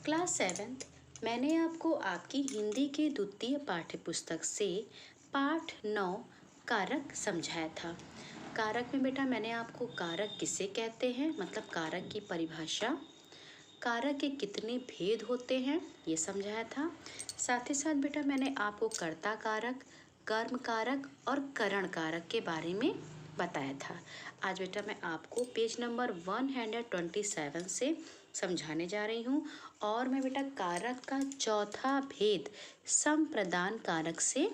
Class seventh मैंने आपको आपकी हिंदी के द्वितीय पाठ्य पुस्तक से पाठ 9 कारक समझाया था। कारक में बेटा मैंने आपको कारक किसे कहते हैं मतलब कारक की परिभाषा, कारक के कितने भेद होते हैं ये समझाया था। साथ ही साथ बेटा मैंने आपको कर्ता कारक, कर्म कारक और करण कारक के बारे में बताया था। आज बेटा मैं आपको पेज नंबर 127 से समझाने जा रही हूँ और मैं बेटा कारक का चौथा भेद संप्रदान कारक से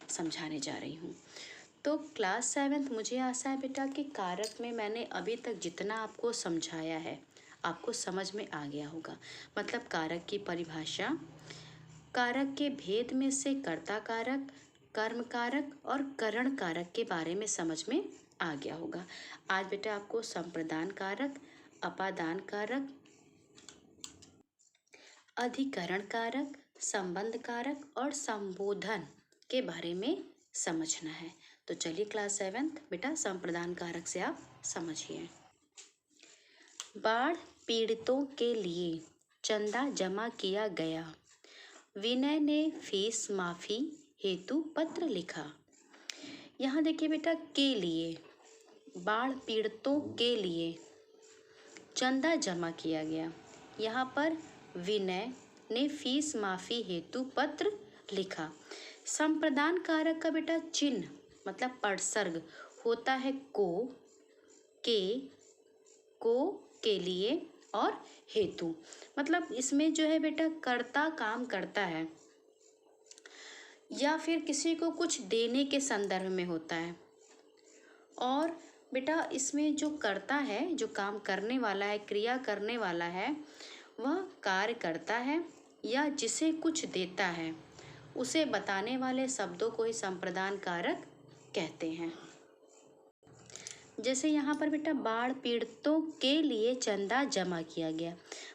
समझाने जा रही हूँ। तो क्लास सेवेंथ मुझे आशा है बेटा कि कारक में मैंने अभी तक जितना आपको समझाया है आपको समझ में आ गया होगा। मतलब कारक की परिभाषा, कारक के भेद में से कर्ता कारक, कर्म कारक और करण कारक के बारे में समझ में आ गया होगा। आज बेटा आपको संप्रदान कारक, अपादान कारक, अधिकरण कारक, संबंध कारक और संबोधन के बारे में समझना है। तो चलिए क्लास सेवेंथ बेटा संप्रदान कारक से आप समझिए। बाढ़ पीड़ितों के लिए चंदा जमा किया गया। विनय ने फीस माफी हेतु पत्र लिखा। यहाँ देखिए बेटा के लिए, बाढ़ पीड़ितों के लिए चंदा जमा किया गया। यहाँ पर विनय ने फीस माफी हेतु पत्र लिखा। संप्रदान कारक का बेटा चिन्ह मतलब पदसर्ग होता है को के लिए और हेतु। मतलब इसमें जो है बेटा कर्ता काम करता है या फिर किसी को कुछ देने के संदर्भ में होता है। और बेटा इसमें जो कर्ता है, जो काम करने वाला है, क्रिया करने वाला है, वह कार्य करता है या जिसे कुछ देता है उसे बताने वाले शब्दों को ही संप्रदान कारक कहते हैं। जैसे यहाँ पर बेटा बाढ़ पीड़ितों के लिए चंदा जमा किया गया।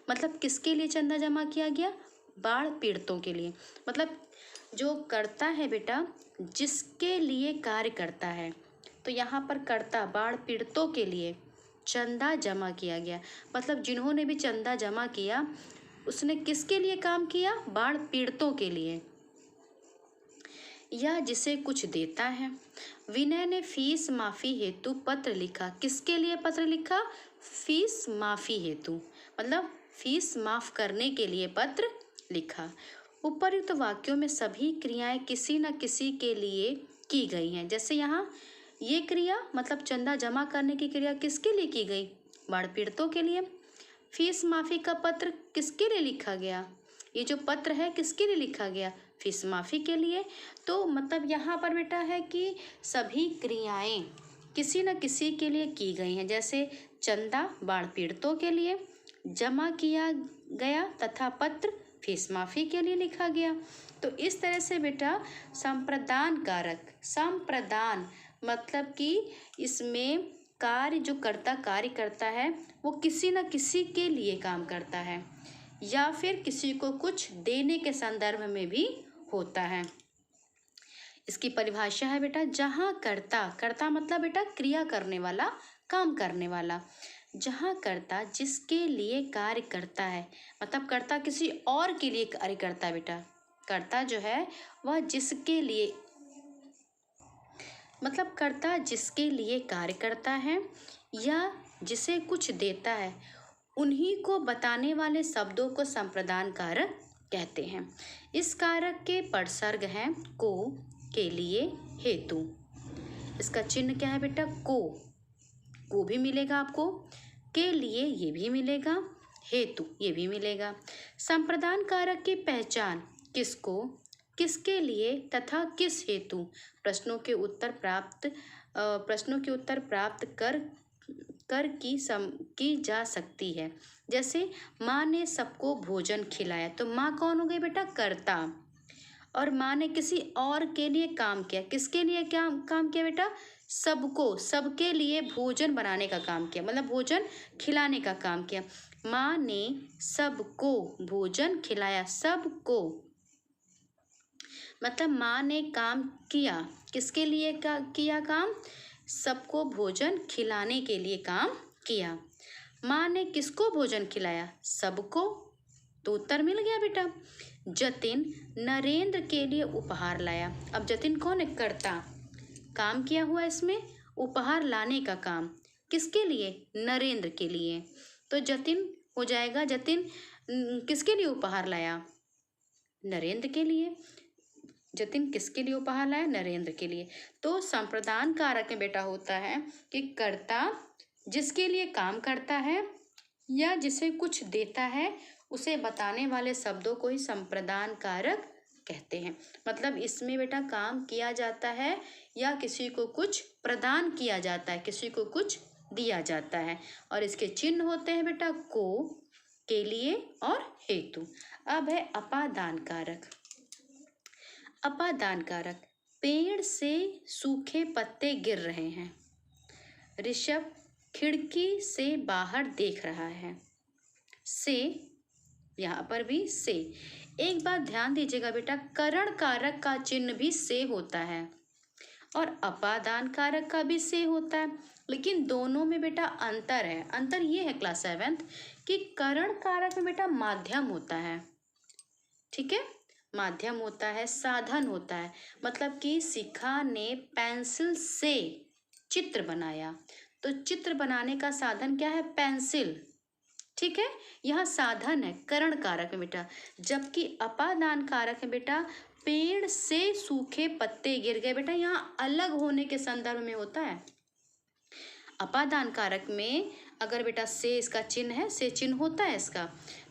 मतलब किसके लिए चंदा जमा किया गया? बाढ़ पीड़ितों के लिए। मतलब जो करता है बेटा जिसके लिए कार्य करता है, तो यहाँ पर कर्ता बाढ़ पीड़ितों के लिए चंदा जमा किया गया। मतलब जिन्होंने भी चंदा जमा किया उसने किसके लिए काम किया? बाढ़ पीड़ितों के लिए या जिसे कुछ देता है। विनय ने फीस माफी हेतु पत्र लिखा। किसके लिए पत्र लिखा? फीस माफी हेतु, मतलब फीस माफ करने के लिए पत्र लिखा। उपर्युक्त वाक्यों में सभी क्रियाएं किसी न किसी के लिए की गई हैं। जैसे यहाँ ये क्रिया मतलब चंदा जमा करने की क्रिया किसके लिए की गई? बाढ़ पीड़ितों के लिए। फीस माफी का पत्र किसके लिए लिखा गया? ये जो पत्र है किसके लिए लिखा गया? फीस माफी के लिए। तो मतलब यहाँ पर बेटा है कि सभी क्रियाएं किसी न किसी के लिए की गई हैं। जैसे चंदा बाढ़ पीड़ितों के लिए जमा किया गया तथा पत्र फीस माफी के लिए लिखा गया। तो इस तरह से बेटा संप्रदान कारक, संप्रदान मतलब कि इसमें कार्य जो कर्ता कार्य करता है वो किसी न किसी के लिए काम करता है या फिर किसी को कुछ देने के संदर्भ में भी होता है। इसकी परिभाषा है बेटा जहाँ कर्ता मतलब बेटा क्रिया करने वाला, काम करने वाला। जहाँ कर्ता जिसके लिए कार्य करता है, मतलब कर्ता किसी और के लिए कार्य करता है बेटा। कर्ता जो है वह जिसके लिए, मतलब कर्ता जिसके लिए कार्य करता है या जिसे कुछ देता है, उन्हीं को बताने वाले शब्दों को संप्रदान कारक कहते हैं। इस कारक के पदसर्ग हैं को, के लिए, हेतु। इसका चिन्ह क्या है बेटा? को भी मिलेगा आपको, के लिए ये भी मिलेगा, हेतु ये भी मिलेगा। संप्रदान कारक की पहचान किसको, किसके लिए तथा किस हेतु प्रश्नों के उत्तर प्राप्त कर की जा सकती है। जैसे माँ ने सबको भोजन खिलाया, तो माँ कौन हो गई बेटा? कर्ता। और माँ ने किसी और के लिए काम किया। किसके लिए क्या काम किया बेटा? सबको, सबके लिए भोजन बनाने का काम किया, मतलब भोजन खिलाने का काम किया। माँ ने सबको भोजन खिलाया, सबको मतलब माँ ने काम किया। किसके लिए किया काम? सबको भोजन खिलाने के लिए काम किया। माँ ने किसको भोजन खिलाया? सबको। तो उत्तर मिल गया बेटा। जतिन नरेंद्र के लिए उपहार लाया। अब जतिन कौन है? कर्ता, काम किया हुआ इसमें उपहार लाने का काम। किसके लिए? नरेंद्र के लिए। तो जतिन हो जाएगा, जतिन किसके लिए उपहार लाया? नरेंद्र के लिए। जतिन किसके लिए उपहार लाया? नरेंद्र के लिए। तो संप्रदान कारक में बेटा होता है कि कर्ता जिसके लिए काम करता है या जिसे कुछ देता है उसे बताने वाले शब्दों को ही संप्रदान कारक कहते हैं। मतलब इसमें बेटा काम किया जाता है या किसी को कुछ प्रदान किया जाता है, किसी को कुछ दिया जाता है। और इसके चिन्ह होते हैं बेटा को, के लिए और हेतु। अब है अपादान कारक। अपादान कारक, पेड़ से सूखे पत्ते गिर रहे हैं। ऋषभ खिड़की से बाहर देख रहा है। से, यहाँ पर भी से। एक बात ध्यान दीजिएगा बेटा, करण कारक का चिन्ह भी से होता है और अपादान कारक का भी से होता है, लेकिन दोनों में बेटा अंतर है। अंतर ये है क्लास 7th कि करण कारक में बेटा माध्यम होता है, ठीक है, माध्यम होता है, साधन होता है। मतलब कि शिखा ने पेंसिल से चित्र बनाया, तो चित्र बनाने का साधन क्या है? पेंसिल, ठीक है, यह साधन है करण कारक में बेटा। जबकि अपादान कारक में बेटा पेड़ से सूखे पत्ते गिर गए, बेटा यहाँ अलग होने के संदर्भ में होता है। अपादान कारक में अगर बेटा से इसका चिन्ह है, से चिन्ह होता है इसका,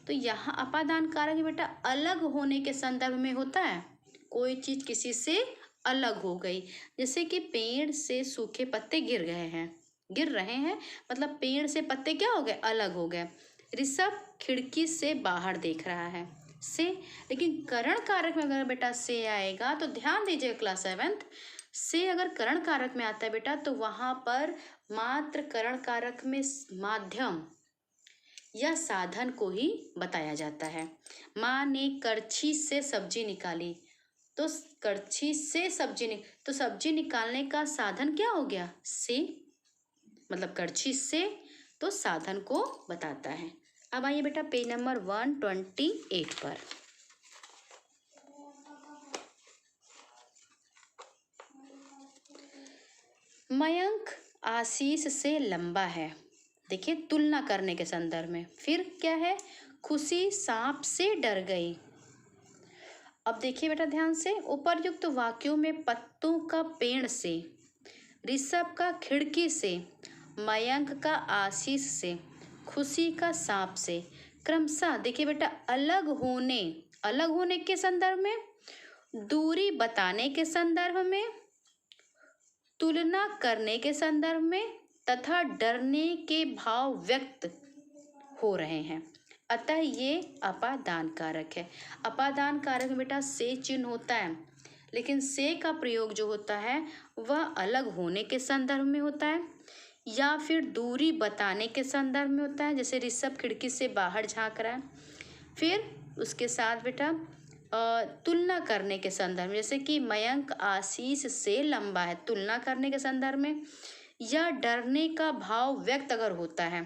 तो यहाँ अपादान कारक में बेटा अलग होने के संदर्भ में होता है। कोई चीज किसी से अलग हो गई, जैसे कि पेड़ से सूखे पत्ते गिर गए हैं, गिर रहे हैं, मतलब पेड़ से पत्ते क्या हो गए? अलग हो गए। ऋषभ खिड़की से बाहर देख रहा है, से। लेकिन करण कारक में अगर बेटा से आएगा तो ध्यान दीजिएगा क्लास 7th, से अगर करण कारक में आता है बेटा तो वहां पर मात्र करण कारक में माध्यम या साधन को ही बताया जाता है। माँ ने करछी से सब्जी निकाली, तो करछी से सब्जी तो सब्जी निकालने का साधन क्या हो गया? से, मतलब करछी से, तो साधन को बताता है। अब आइए बेटा पेज नंबर 128 पर। मयंक आशीष से लंबा है। देखिए तुलना करने के संदर्भ में। फिर क्या है? खुशी सांप से डर गई। अब देखिए बेटा ध्यान से, उपरयुक्त वाक्यों में पत्तों का पेड़ से, ऋषभ का खिड़की से, मयंक का आशीष से, खुशी का सांप से क्रमशः देखिए बेटा अलग होने के संदर्भ में, दूरी बताने के संदर्भ में, तुलना करने के संदर्भ में तथा डरने के भाव व्यक्त हो रहे हैं। अतः ये अपादान कारक है। अपादान कारक में बेटा से चिन्ह होता है, लेकिन से का प्रयोग जो होता है वह अलग होने के संदर्भ में होता है या फिर दूरी बताने के संदर्भ में होता है। जैसे ऋषभ खिड़की से बाहर झांक रहा है। फिर उसके साथ बेटा तुलना करने के संदर्भ में, जैसे कि मयंक आशीष से लंबा है, तुलना करने के संदर्भ में, या डरने का भाव व्यक्त अगर होता है,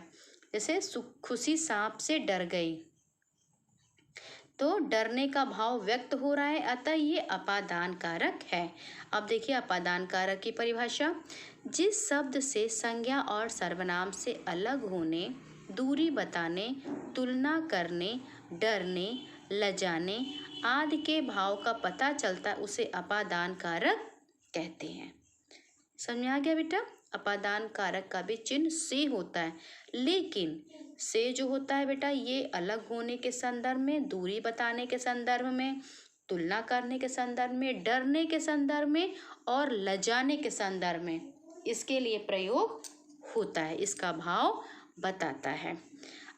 जैसे खुशी सांप से डर गई, तो डरने का भाव व्यक्त हो रहा है, अतः ये अपादान कारक है। अब देखिए अपादान कारक की परिभाषा, जिस शब्द से संज्ञा और सर्वनाम से अलग होने, दूरी बताने, तुलना करने, डरने, लजाने आदि के भाव का पता चलता है उसे अपादान कारक कहते हैं। समझ में आ गया बेटा? अपादान कारक का भी चिन्ह से होता है, लेकिन से जो होता है बेटा ये अलग होने के संदर्भ में, दूरी बताने के संदर्भ में, तुलना करने के संदर्भ में, डरने के संदर्भ में और लजाने के संदर्भ में इसके लिए प्रयोग होता है, इसका भाव बताता है।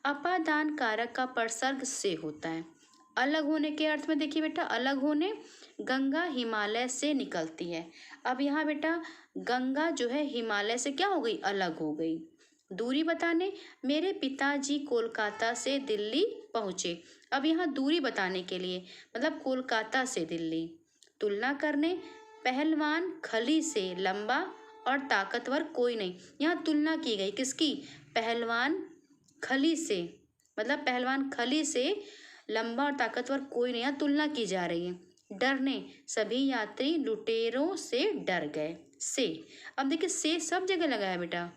अपादान कारक का प्रसर्ग से होता है। अलग होने के अर्थ में देखिए बेटा, अलग होने, गंगा हिमालय से निकलती है। अब यहाँ बेटा गंगा जो है हिमालय से क्या हो गई? अलग हो गई। दूरी बताने, मेरे पिताजी कोलकाता से दिल्ली पहुँचे। अब यहाँ दूरी बताने के लिए, मतलब कोलकाता से दिल्ली। तुलना करने, पहलवान खली से लंबा और ताकतवर कोई नहीं। यहाँ तुलना की गई किसकी? पहलवान खली से, मतलब पहलवान खली से लंबा और ताकतवर कोई नहीं, यहाँ तुलना की जा रही है। डरने, सभी यात्री लुटेरों से डर गए। से, अब देखिए से सब जगह लगा है बेटा,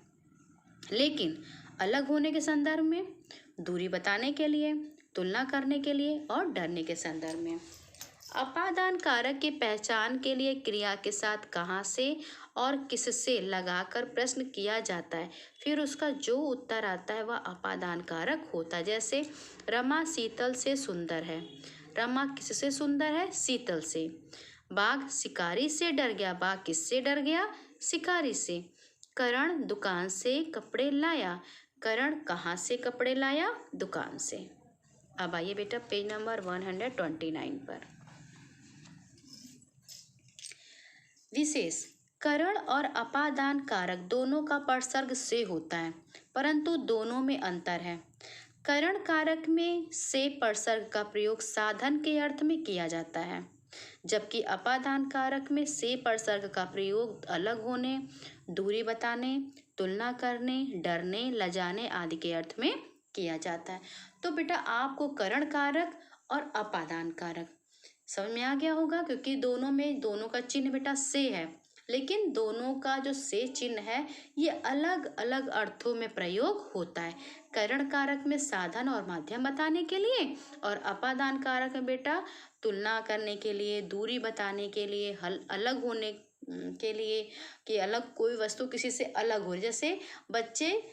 लेकिन अलग होने के संदर्भ में, दूरी बताने के लिए, तुलना करने के लिए और डरने के संदर्भ में। अपादान कारक की पहचान के लिए क्रिया के साथ कहाँ से और किससे लगाकर प्रश्न किया जाता है, फिर उसका जो उत्तर आता है वह अपादान कारक होता है। जैसे रमा शीतल से सुंदर है, रमा किससे सुंदर है? शीतल से। बाघ शिकारी से डर गया, बाघ किससे डर गया? शिकारी से। करण दुकान से कपड़े लाया, करण कहाँ से कपड़े लाया? दुकान से। अब आइए बेटा पेज नंबर 129 पर। विशेष, करण और अपादान कारक दोनों का परसर्ग से होता है, परंतु दोनों में अंतर है। करण कारक में से परसर्ग का प्रयोग साधन के अर्थ में किया जाता है, जबकि अपादान कारक में से परसर्ग का प्रयोग अलग होने, दूरी बताने, तुलना करने, डरने, लजाने आदि के अर्थ में किया जाता है। तो बेटा आपको करण कारक और अपादान कारक समझ में आ गया होगा, क्योंकि दोनों में दोनों का चिन्ह बेटा से है, लेकिन दोनों का जो से चिन्ह है ये अलग अलग अर्थों में प्रयोग होता है। करण कारक में साधन और माध्यम बताने के लिए, और अपादान कारक में बेटा तुलना करने के लिए, दूरी बताने के लिए, अलग होने के लिए, कि अलग कोई वस्तु किसी से अलग हो। जैसे बच्चे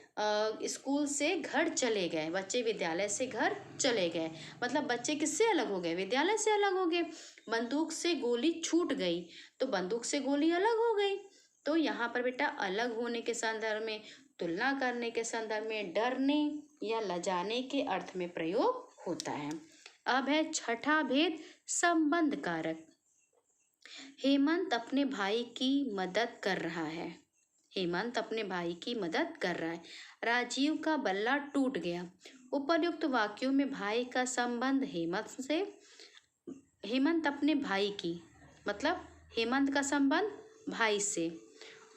स्कूल से घर चले गए, बच्चे विद्यालय से घर चले गए, मतलब बच्चे किससे अलग हो गए? विद्यालय से अलग हो गए। बंदूक से गोली छूट गई, तो बंदूक से गोली अलग हो गई। तो यहाँ पर बेटा अलग होने के संदर्भ में, तुलना करने के संदर्भ में, डरने या लजाने के अर्थ में प्रयोग होता है। अब है छठा भेद, संबंध कारक। हेमंत अपने भाई की मदद कर रहा है, हेमंत अपने भाई की मदद कर रहा है। राजीव का बल्ला टूट गया। उपर्युक्त वाक्यों में भाई का संबंध हेमंत से, हेमंत अपने भाई की, मतलब हेमंत का संबंध भाई से,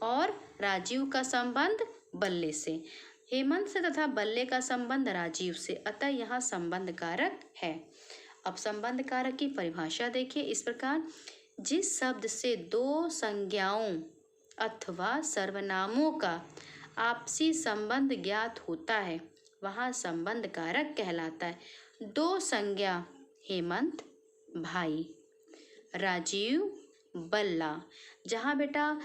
और राजीव का संबंध बल्ले से। हेमंत से तथा बल्ले का संबंध राजीव से, अतः यहाँ संबंध कारक है। अब संबंध कारक की परिभाषा देखिए इस प्रकार, जिस शब्द से दो संज्ञाओं अथवा सर्वनामों का आपसी संबंध ज्ञात होता है वहाँ संबंध कारक कहलाता है। दो संज्ञा, हेमंत भाई, राजीव बल्ला, जहाँ बेटा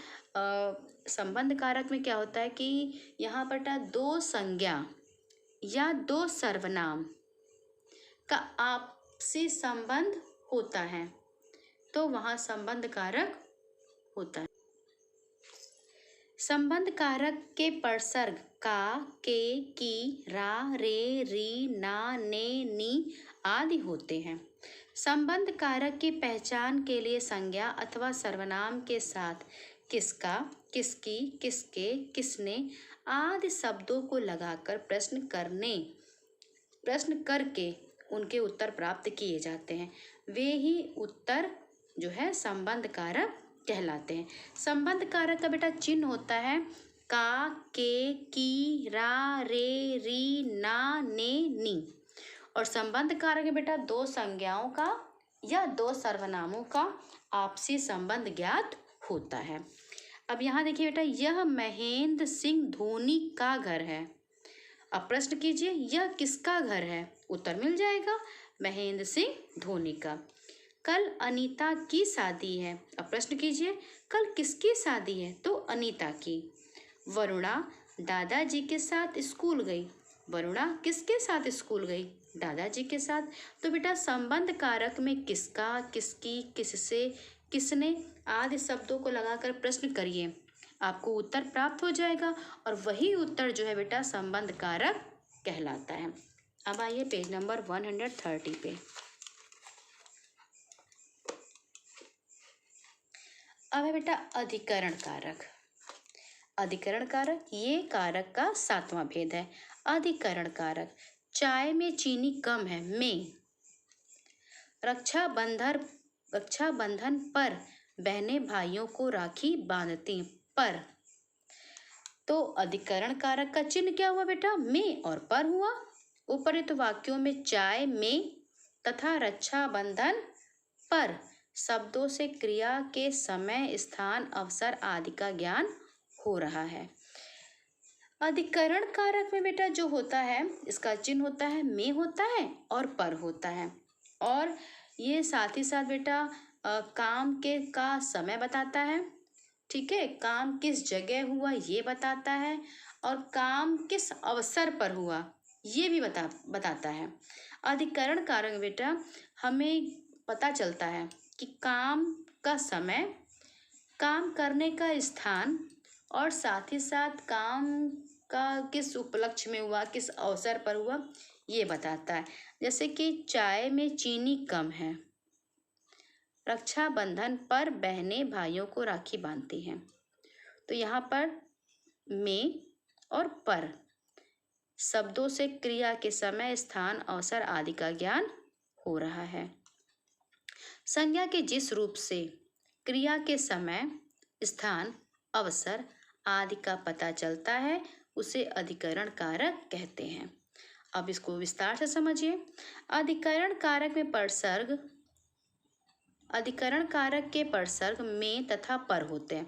संबंध कारक में क्या होता है कि यहाँ बेटा दो संज्ञा या दो सर्वनाम का आपसी संबंध होता है, तो वहाँ संबंध कारक होता है। संबंध कारक के परसर्ग का, के, की, रा, रे, री, ना, ने, नी आदि होते हैं। संबंध कारक की पहचान के लिए संज्ञा अथवा सर्वनाम के साथ किसका, किसकी, किसके, किसने आदि शब्दों को लगाकर प्रश्न करके उनके उत्तर प्राप्त किए जाते हैं। वे ही उत्तर जो है संबंध कारक कहलाते हैं। संबंध कारक का बेटा चिन्ह होता है का, के, की, रा, रे, री, ना, ने, नी। और संबंध कारक में बेटा दो संज्ञाओं का या दो सर्वनामों का आपसी संबंध ज्ञात होता है। अब यहाँ देखिए बेटा, यह महेंद्र सिंह धोनी का घर है। अब प्रश्न कीजिए यह किसका घर है? उत्तर मिल जाएगा, महेंद्र सिंह धोनी का। कल अनीता की शादी है। अब प्रश्न कीजिए कल किसकी शादी है? तो अनीता की। वरुणा दादाजी के साथ स्कूल गई। वरुणा किसके साथ स्कूल गई? दादाजी के साथ। तो बेटा संबंध कारक में किसका, किसकी, किससे, किसने आदि शब्दों को लगाकर प्रश्न करिए, आपको उत्तर प्राप्त हो जाएगा, और वही उत्तर जो है बेटा संबंध कारक कहलाता है। अब आइए पेज नंबर 130 पे। अब है बेटा अधिकरण कारक। अधिकरण कारक ये कारक का 7वां भेद है। अधिकरण कारक, चाय में चीनी कम है, में। रक्षाबंधन पर बहनें भाइयों को राखी बांधती, पर। तो अधिकरण कारक का चिन्ह क्या हुआ बेटा? में और पर हुआ। उपरोक्त वाक्यों में चाय में तथा रक्षाबंधन पर शब्दों से क्रिया के समय, स्थान, अवसर आदि का ज्ञान हो रहा है। अधिकरण कारक में बेटा जो होता है, इसका चिन्ह होता है में होता है और पर होता है, और ये साथ ही साथ बेटा काम के का समय बताता है, ठीक है, काम किस जगह हुआ ये बताता है, और काम किस अवसर पर हुआ ये भी बताता है। अधिकरण कारक बेटा हमें पता चलता है कि काम का समय, काम करने का स्थान, और साथ ही साथ काम का किस उपलक्ष्य में हुआ, किस अवसर पर हुआ ये बताता है। जैसे कि चाय में चीनी कम है, रक्षाबंधन पर बहनें भाइयों को राखी बांधती हैं। तो यहाँ पर में और पर शब्दों से क्रिया के समय, स्थान, अवसर आदि का ज्ञान हो रहा है। संज्ञा के जिस रूप से क्रिया के समय, स्थान, अवसर आदि का पता चलता है उसे अधिकरण कारक कहते हैं। अब इसको विस्तार से समझिए। अधिकरण कारक में परसर्ग, अधिकरण कारक के परसर्ग में तथा पर होते हैं।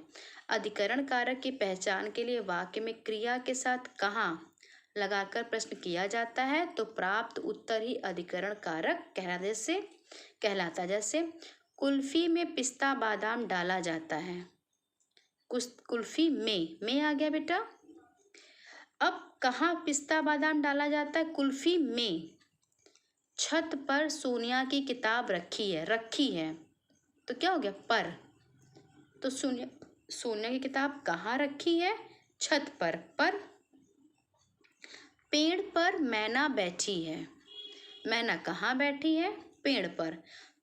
अधिकरण कारक की पहचान के लिए वाक्य में क्रिया के साथ कहाँ लगाकर प्रश्न किया जाता है तो प्राप्त उत्तर ही अधिकरण कारक कहलाता। जैसे कुल्फी में पिस्ता बादाम डाला जाता है। कुल्फी में आ गया बेटा। अब कहाँ पिस्ता बादाम डाला जाता है? कुल्फी में। छत पर सोनिया की किताब रखी है तो क्या हो गया? पर। तो सोनिया की किताब कहाँ रखी है? छत पर। पेड़ पर मैना बैठी है। मैना कहाँ बैठी है? पेड़ पर।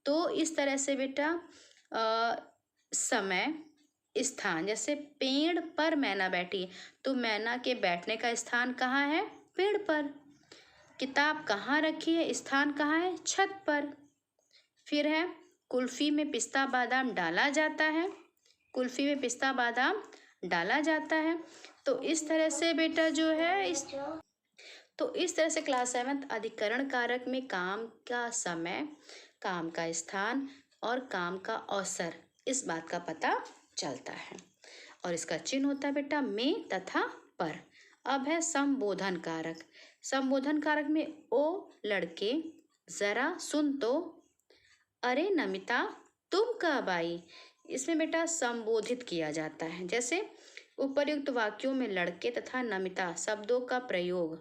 तो इस तरह से बेटा समय, स्थान, जैसे पेड़ पर मैना बैठी है तो मैना के बैठने का स्थान कहाँ है? पेड़ पर। किताब कहाँ रखी है? स्थान कहाँ है? छत पर। फिर है कुल्फी में पिस्ता बादाम डाला जाता है। कुल्फी में पिस्ता बादाम डाला जाता है। तो इस तरह से बेटा जो है इस तरह से क्लास 7 अधिकरण कारक में काम का समय, काम का स्थान और काम का अवसर इस बात का पता चलता है, और इसका चिन्ह होता है बेटा में तथा पर। अब है संबोधन कारक। संबोधन कारक में ओ लड़के जरा सुन तो, अरे नमिता तुम कब आई, इसमें बेटा संबोधित किया जाता है। जैसे उपर्युक्त वाक्यों में लड़के तथा नमिता शब्दों का प्रयोग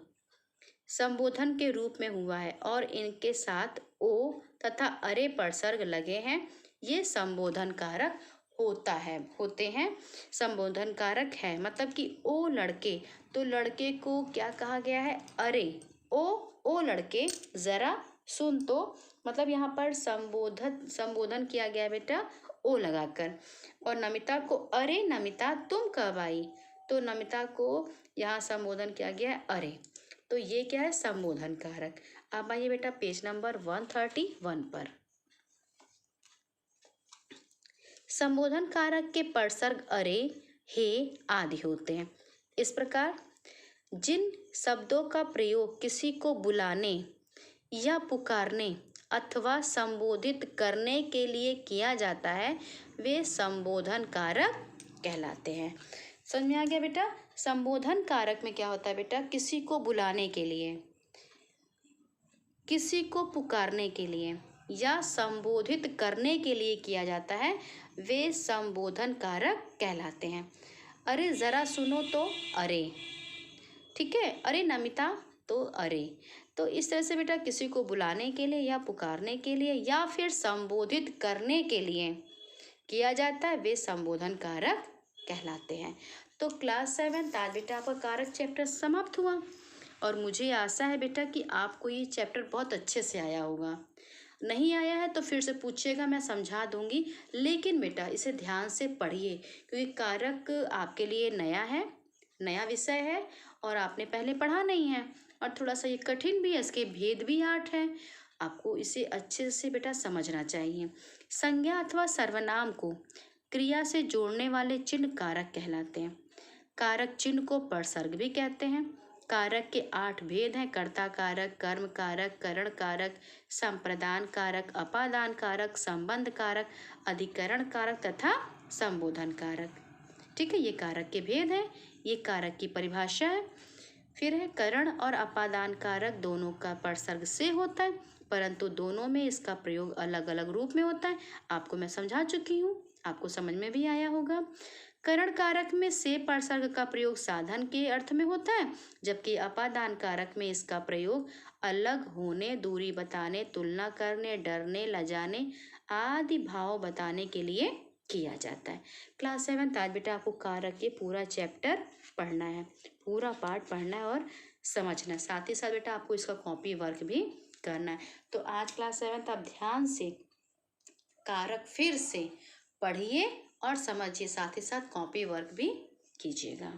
संबोधन के रूप में हुआ है और इनके साथ ओ तथा अरे परसर्ग लगे हैं, ये संबोधन कारक होते हैं। संबोधन कारक है मतलब कि ओ लड़के, तो लड़के को क्या कहा गया है? अरे। ओ लड़के जरा सुन तो, मतलब यहाँ पर संबोधन किया गया है बेटा ओ लगाकर। और नमिता को अरे नमिता तुम कब आई, तो नमिता को यहाँ संबोधन किया गया है अरे। तो ये क्या है? संबोधन कारक। अब आइए बेटा पेज नंबर 131 पर। संबोधन कारक के परसर्ग अरे, हे आदि होते हैं। इस प्रकार जिन शब्दों का प्रयोग किसी को बुलाने या पुकारने अथवा संबोधित करने के लिए किया जाता है वे संबोधन कारक कहलाते हैं। समझ में आ गया बेटा? संबोधन कारक में क्या होता है बेटा? किसी को बुलाने के लिए, किसी को पुकारने के लिए या संबोधित करने के लिए किया जाता है वे संबोधन कारक कहलाते हैं। अरे जरा सुनो तो अरे, ठीक है। अरे नमिता तो अरे। तो इस तरह से बेटा किसी को बुलाने के लिए या पुकारने के लिए या फिर संबोधित करने के लिए किया जाता है वे संबोधन कारक कहलाते हैं। तो क्लास 7 आज बेटा आपका कारक चैप्टर समाप्त हुआ, और मुझे आशा है बेटा कि आपको ये चैप्टर बहुत अच्छे से आया होगा। नहीं आया है तो फिर से पूछिएगा, मैं समझा दूंगी, लेकिन बेटा इसे ध्यान से पढ़िए क्योंकि कारक आपके लिए नया विषय है और आपने पहले पढ़ा नहीं है, और थोड़ा सा ये कठिन भी है, इसके भेद भी 8 हैं। आपको इसे अच्छे से बेटा समझना चाहिए। संज्ञा अथवा सर्वनाम को क्रिया से जोड़ने वाले चिन्ह कारक कहलाते हैं। कारक चिन्ह को परसर्ग भी कहते हैं। कारक के 8 भेद हैं। कर्ता कारक, कर्म कारक, करण कारक, संप्रदान कारक, अपादान कारक, संबंध कारक, अधिकरण कारक तथा संबोधन कारक। ठीक है, ये कारक के भेद हैं, ये कारक की परिभाषा है। फिर है करण और अपादान कारक दोनों का परसर्ग से होता है, परंतु दोनों में इसका प्रयोग अलग अलग रूप में होता है। आपको मैं समझा चुकी हूँ, आपको समझ में भी आया होगा। करण कारक में से परसर्ग का प्रयोग साधन के अर्थ में होता है, जबकि अपादान कारक में इसका प्रयोग अलग होने, दूरी बताने, तुलना करने, डरने, लजाने आदि भाव बताने के लिए किया जाता है। क्लास 7 आज बेटा आपको कारक के पूरा चैप्टर पढ़ना है, पूरा पार्ट पढ़ना है और समझना है। साथ ही साथ बेटा आपको इसका कॉपी वर्क भी करना है। तो आज क्लास 7 आप ध्यान से कारक फिर से पढ़िए और समझिए, साथ ही साथ कॉपी वर्क भी कीजिएगा।